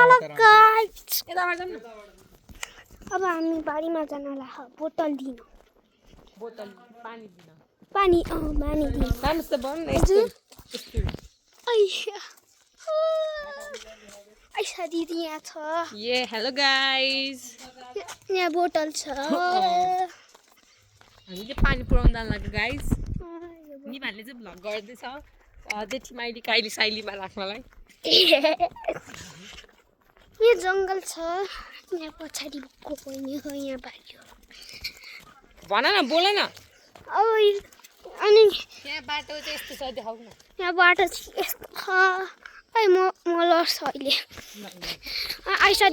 hello guys अब हामी बारीमा जानलाई बोतल दिन बोतल पानी दिन पानी दिन राम्रोसित बन न आइसा दिदी यहाँ छ ये हेलो गाइस यहाँ बोतल छ हामीले पानी पुराउन जान लाग्यो गाइस निभाले चाहिँ भ्लग गर्दैछ जेठी माइली काइली साइलीमा राख्नलाई यहाँ जङ्गल छ यहाँ पछाडि को पनि हो यहाँ बारी हो भन न बोल न अनि यहाँ बाटो चाहिँ यस्तो छ देखाउ न यहाँ बाटो चाहिँ यस्तो छ म लड्छ अहिले आइसा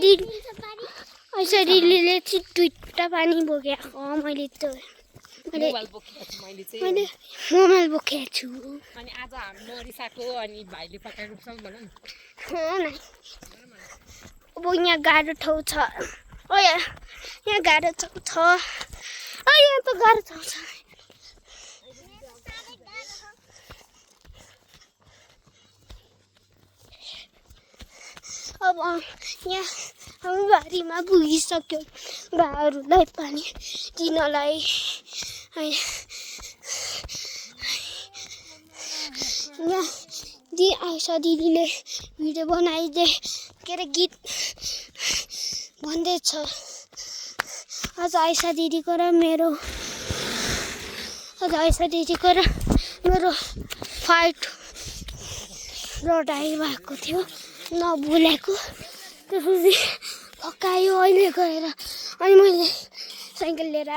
दिदीले चाहिँ दुईवटा पानी बोकेको मैले मोबाइल बोकेको छु मैले चाहिँ मोबाइल बोकेको छु अनि आज हाम्रो रिसाको अनि भाइले पकाएको छ भन न अब यहाँ गाह्रो ठाउँ छ यहाँ गाह्रो ठाउँ छ यहाँ त गाह्रो ठाउँ छ अब यहाँ हामी बारीमा पुगिसक्यो गाईहरूलाई पानी दिनलाई यहाँ आइसा दिदीले भिडियो बनाइदिए के अरे गीत भन्दैछ आज आइसा दिदीको र मेरो फाइट लडाइँ भएको थियो नबोलेको त्यसपछि फकायो अहिले गएर अनि मैले साइकल लिएर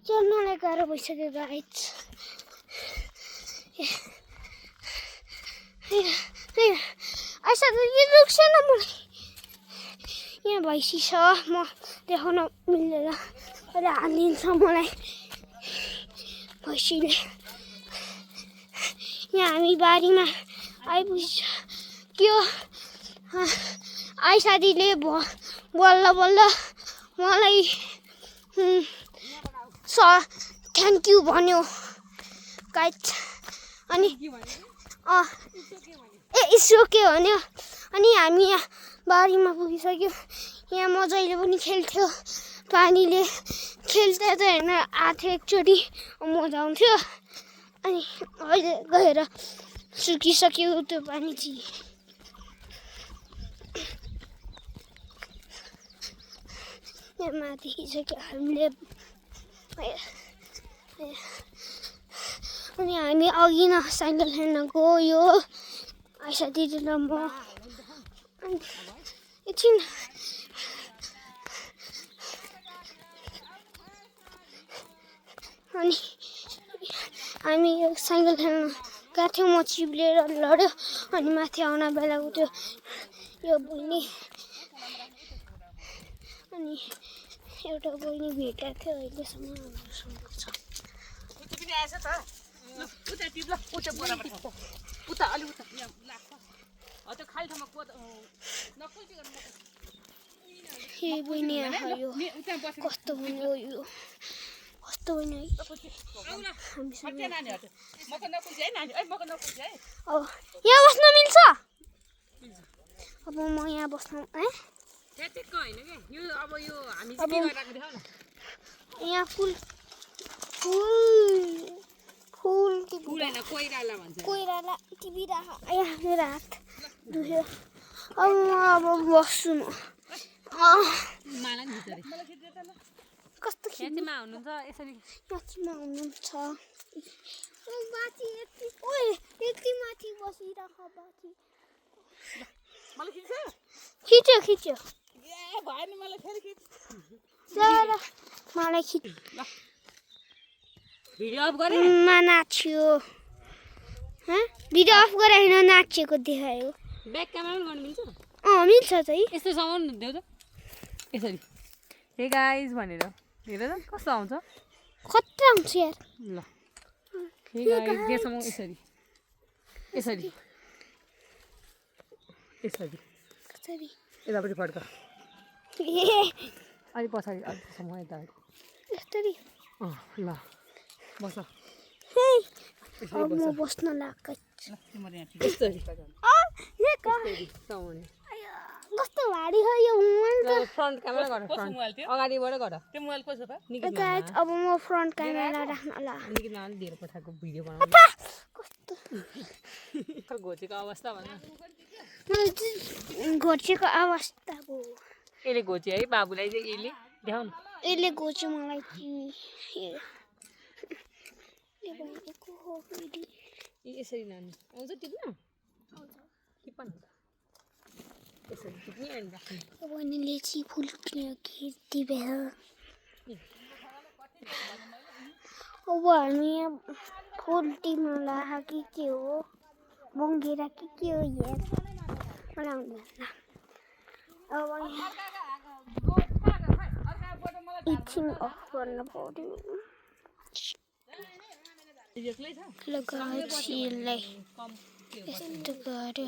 चढ्नलाई गाह्रो भइसक्यो गाइस आइसा दिदी रुक्छ न मलाई यहाँ भैँसी छ म देखाउन मिल्दैन अहिले हालिदिन्छ मलाई भैँसीले यहाँ हामी बारीमा आइपुग्यो आइसा दिदीले बल्ल मलाई थ्याङ्क यू भन्यो गाइस अनि इट्स ओके भन्यो अनि हामी यहाँ बारीमा पुगिसक्यो यहाँ मजाले पनि खेल्थ्यो पानीले खेल्दा त हेर्न आएको एकचोटि मजा आउँथ्यो अनि अहिले गएर सुकिसक्यो त्यो पानी चाहिँ यहाँ माथि खिसक्यो हामीले अनि हामी अघि न साइकल खेल्न गयो आइसा दिदी र म एकछिन अनि हामी यो साइकल खेल्न गएको थियौँ म चिप्लेर लड्यो अनि माथि आउन बेलाको त्यो यो बहिनी अनि एउटा बहिनी भेटेको थियो अहिलेसम्म हामीसँग छ बहिनी आयो कस्तो बहिनी हो यो कस्तो बहिनी है यहाँ बस्न मिल्छ अब म यहाँ बस्नु यहाँ फुल कोइराला टिभी राख यहाँ मेरो हात दुख्यो अब बस्छु म कस्तो खेतीमा हुनुहुन्छ यसरी माथिमा हुनुहुन्छ यति माथि बसिराख बाथी खिच्यो मलाई खिच भिडियो अफ गरे नाच्यो भिडियो अफ गरे होइन नाचेको देखायो ब्याक क्यामेरा पनि गर्नु मिल्छ मिल्छ चाहिँ यस्तो सामान देऊ त यसरी हे गाइस भनेर हेर त कस्तो आउँछ खतरा आउँछ यार ल हे गाइस देसम्म यसरी यतापट्टि फड्क अलि पछाडि अलिसम्म यता यसरी ल बस अब म बस्न लाग्छ यसरी यो साउने कस्तो भारी हो यो मोबाइल त फ्रन्ट क्यामेरा गर फ्रन्ट अगाडिबाट गर त्यो मोबाइल कसो त गाइस अब म फ्रन्ट क्यामेरा राख्न ला निकित नआउने दिएर पठाएको भिडियो बनाउनु कस्तो घोचेको अवस्था भन घोचेको अवस्था हो यसले घोचे है बाबुलाई चाहिँ यसले देखाउनु यसले घोच्यो मलाई भनेको हो फेरि यसरी नानी आउँछ टिप्न टिप्न यसरी टिप्ने अनि राख्ने बहिनीले चाहिँ फुल किन्यो कि बेला अब हामी फुल टिप्नु लाग्यो कि के हो बङ्गेरा के हो यहाँ मलाई आउँदैन अब एकछिन अफ गर्न पर्यो ल गाइस यसलाई यस्तो गर्यो